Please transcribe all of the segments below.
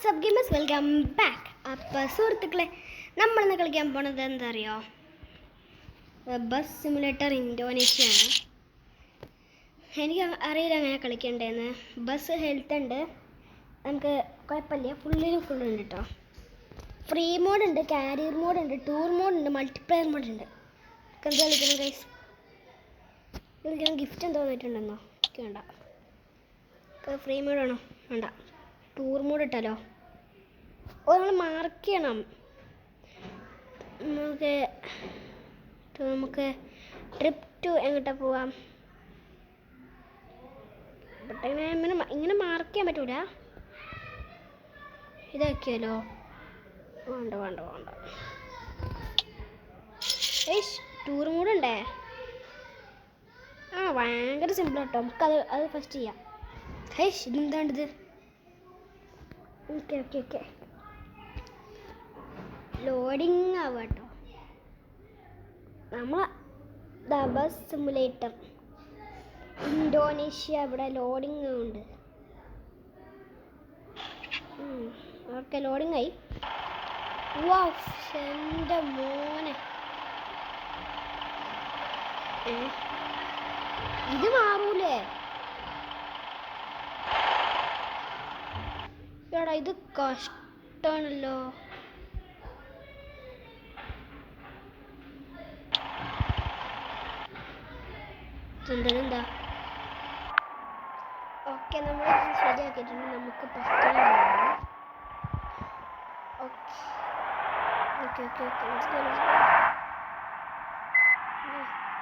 WhatsApp gamers welcome back. അപ്പോൾ സുഹൃത്തുക്കളെ, നമ്മളിന്ന് കളിക്കാൻ പോണത് എന്താ അറിയോ? ബസ് സിമുലേറ്റർ ഇന്തോനേഷ്യ ആണ്. എനിക്ക് അറിയില്ല അങ്ങനെ കളിക്കണ്ടേന്ന്. ബസ് ഹെൽത്ത് ഉണ്ട്, നമുക്ക് കുഴപ്പമില്ല. ഫുള്ളുണ്ട് കേട്ടോ. ഫ്രീ മോഡ് ഉണ്ട്, കാരിയർ മോഡ് ഉണ്ട്, ടൂർ മോഡ് ഉണ്ട്, മൾട്ടിപ്ലെയർ മോഡ് ഉണ്ട്. എന്താ കളിക്കണം ഗൈസ്? കളിക്കണം. ഗിഫ്റ്റ് എന്തോ വന്നിട്ടുണ്ടെന്നോ? വേണ്ട. ഫ്രീ മോഡ് ആണോ? വേണ്ട. ടൂർ മോഡ് ഇട്ടാലോ? നമ്മൾ മാർക്ക് ചെയ്യണം. നമുക്ക് ട്രിപ്പ് ടു എങ്ങോട്ടാ പോവാം? ഇങ്ങനെ മാർക്ക് ചെയ്യാൻ പറ്റൂല. ഇതാക്കിയാലോ? വേണ്ട വേണ്ട വേണ്ട. ടൂർ മോഡ് ഉണ്ടേ. ഭയങ്കര സിമ്പിൾ കേട്ടോ. നമുക്കത് ഫസ്റ്റ് ചെയ്യാം. ഇതെന്താണിത്? ഓക്കെ ലോഡിങ് ആവാം കേട്ടോ. നമ്മൾ ബസ് സിമുലേറ്റർ ഇന്തോനേഷ്യ ഇവിടെ ലോഡിങ് ഉണ്ട്. ഓക്കെ, ലോഡിങ് ആയി. എൻ്റെ മോനെ, ഇത് മാറൂലേ? എടാ, ഇത് കഷ്ടാണല്ലോ. എന്താ? ഓക്കെ, നമ്മൾ ശരിയാക്കിയിട്ടുണ്ട്. നമുക്ക്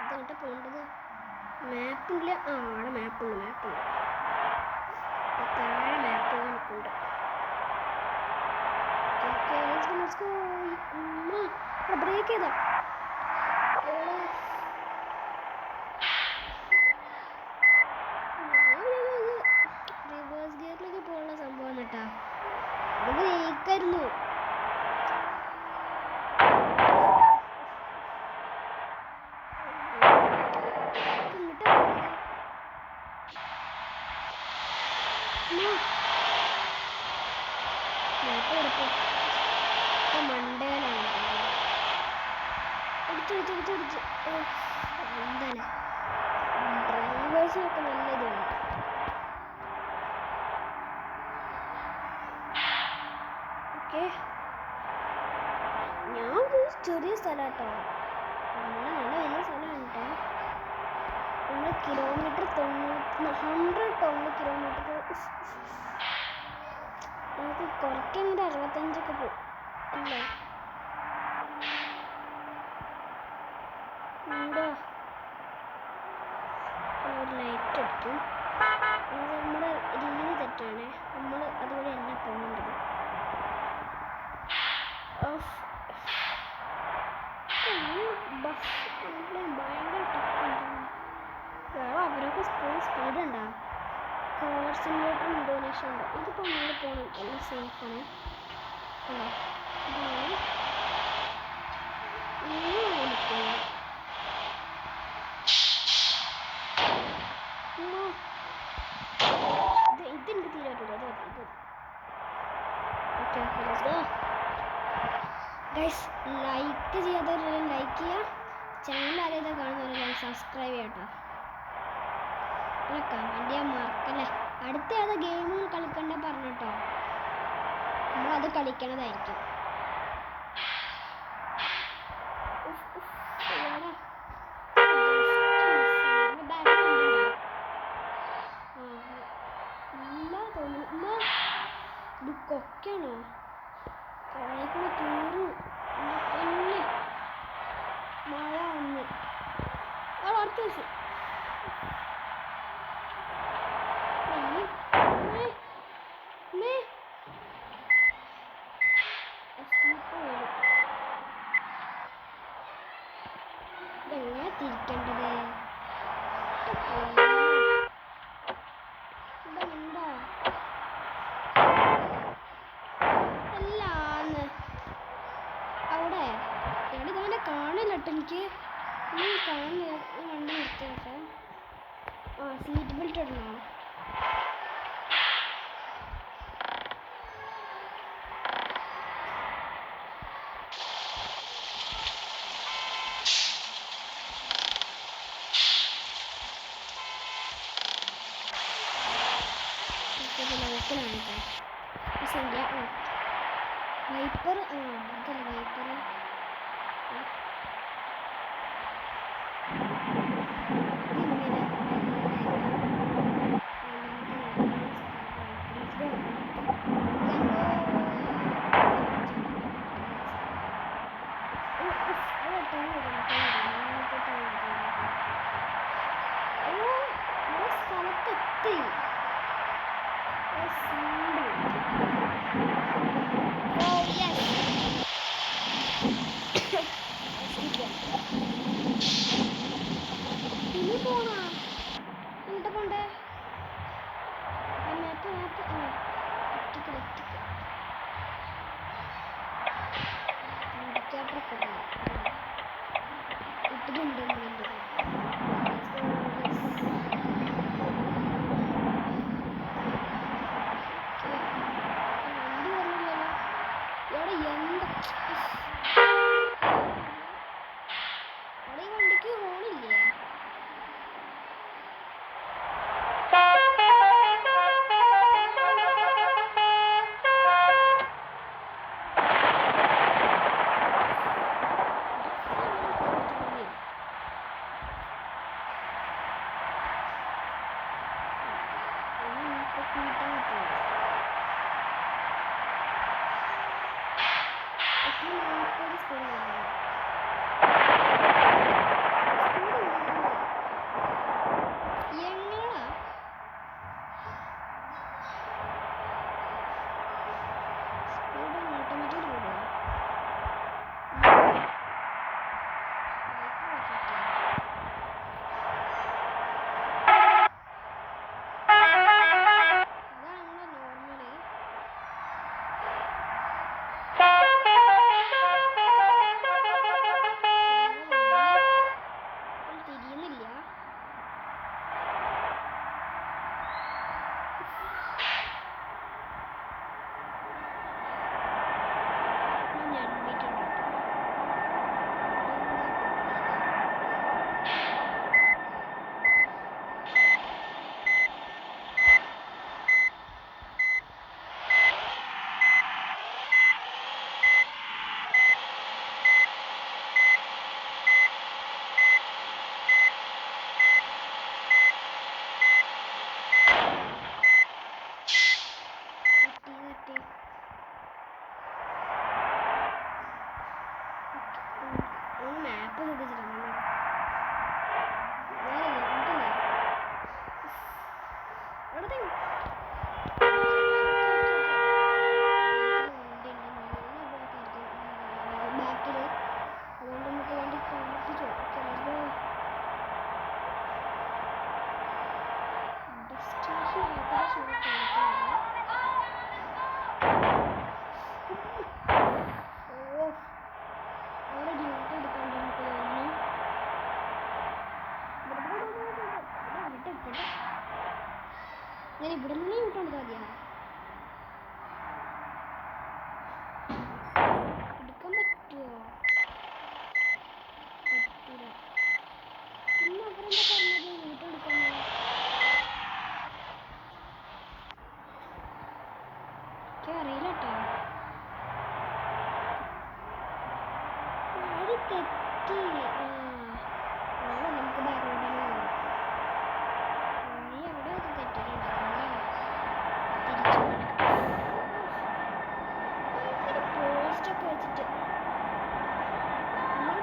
ഇതെങ്ങോട്ടാ പോകേണ്ടത്? മാപ്പില്ല. അവിടെ മാപ്പുണ്ട്. താഴെ മാപ്പ് എനിക്കുണ്ട്. ബ്രേക്ക് ചെയ്തോ? റിവേഴ്സ് ഗിയറിലൊക്കെ പോകാനുള്ള സംഭവം കേട്ടാ. അത് ബ്രേക്കായിരുന്നു. മണ്ടയിലാണ് എന്തല്ലേ ഡ്രൈവേഴ്സിനൊക്കെ നല്ല ഇതാണ്. ഓക്കെ, ഞാൻ ചെറിയ സ്ഥലം കേട്ടോ. നല്ല വലിയ സ്ഥലമാണ് കേട്ടോ. നമ്മൾ കിലോമീറ്റർ 100 കിലോമീറ്റർ നമുക്ക് കുറയ്ക്കാണെങ്കിൽ 65 പോകും അല്ലേ? ലൈറ്റ് എടുക്കും. നമ്മുടെ രീതി തെറ്റാണ്. നമ്മൾ അതുപോലെ അല്ല പോകേണ്ടത്. ഭയങ്കര ടഫാണ്. അവരൊക്കെ സ്പീഡ് ഉണ്ടാവും. കാർ സിമുലേറ്റർ ഇന്തോനേഷ്യ ഉണ്ട്. ഇതിപ്പോൾ നമ്മൾ പോകണം. എല്ലാം സേഫാണ്. ഇതെനിക്ക് തീരെ പറ്റില്ല. ഗൈസ്, ലൈക്ക് ചെയ്യാത്തവരെല്ലാം ലൈക്ക് ചെയ്യുക. ചാനൽ ആരെയും കാണുന്നവരെല്ലാം സബ്സ്ക്രൈബ് ചെയ്യട്ടോ. പിന്നെ കമൻറ്റ് ചെയ്യാൻ മറക്കല്ലേ. അടുത്ത ഏതാ ഗെയിം കളിക്കണ്ടേ പറഞ്ഞിട്ടോ. നമ്മളത് കളിക്കണതായിരിക്കും. ഇത് കൊക്കയാണോ? കൂടെ തൂറും. മഴ വന്ന് അടുത്ത ദിവസം ഇതെങ്ങനെ തിരിക്കേണ്ടത്? ഇതെന്താ എല്ലാന്ന് അവിടെ ഇതവനെ കാണില്ല കേട്ടോ. എനിക്ക് കാണില്ല. വണ്ടി നിർത്തിയോട്ടെ. സീറ്റ് ബെൽറ്റ് ഇടണോ? സംഖ്യ വൈപ്പർ അതല്ല വൈപ്പർ സ്ഥലത്തെത്തി ഇനി പോണ എന്നിട്ട് പോണ്ടേ മാപ്പ് മാപ്പ് ഇട്ടിട്ടുണ്ട് ഞാൻ ഇവിടെ നിന്ന് വിട്ടോണ്ട് മതിയാ എടുക്കാൻ പറ്റുമോ പറ്റൂല പിന്നെ അവരെന്താ പറഞ്ഞത് വീട്ടെടുക്കാനോ അറിയില്ല കേട്ടോ വഴി തെറ്റി നമുക്ക് ബാറോടാണ് വഴി അവിടെ തെറ്റിയിട്ടുണ്ടാകും പോസ്റ്റൊക്കെ വെച്ചിട്ട് നമ്മൾ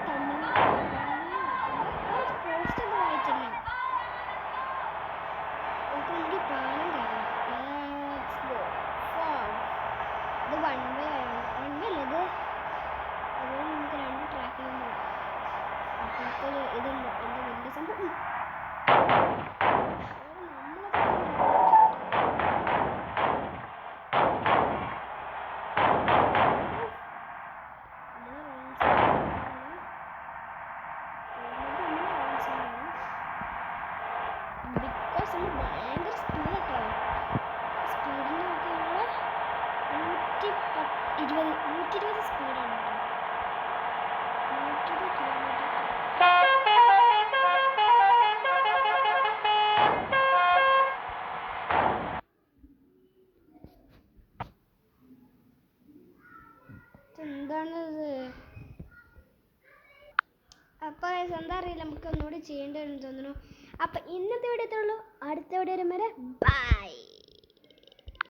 പോസ്റ്റ് ഒന്നും വായിച്ചില്ല നമുക്ക് പാലം കയറാം ഇത് വൺ വേ അല്ല ഇത് അതുകൊണ്ട് നമുക്ക് രണ്ട് ട്രാക്കിൽ പോകാം അപ്പോഴത്തെ ഇതുണ്ട് എന്താ വലിയ സംഭവം ഭയങ്കര സ്പീഡ് കേട്ടോ സ്പീഡിൽ നോക്കിയാൽ 120 സ്പീഡാണ് കേട്ടോ 120 കിലോമീറ്റർ എന്താണിത്? അപ്പോൾ എന്താ അറിയില്ല, നമുക്ക് ഒന്നുകൂടി ചെയ്യേണ്ടി വരും തോന്നുന്നു. അപ്പം ഇന്നത്തെ വീഡിയോ ഇത്രേ ഉള്ളൂ. അടുത്ത വീഡിയോ വരെ ബൈ.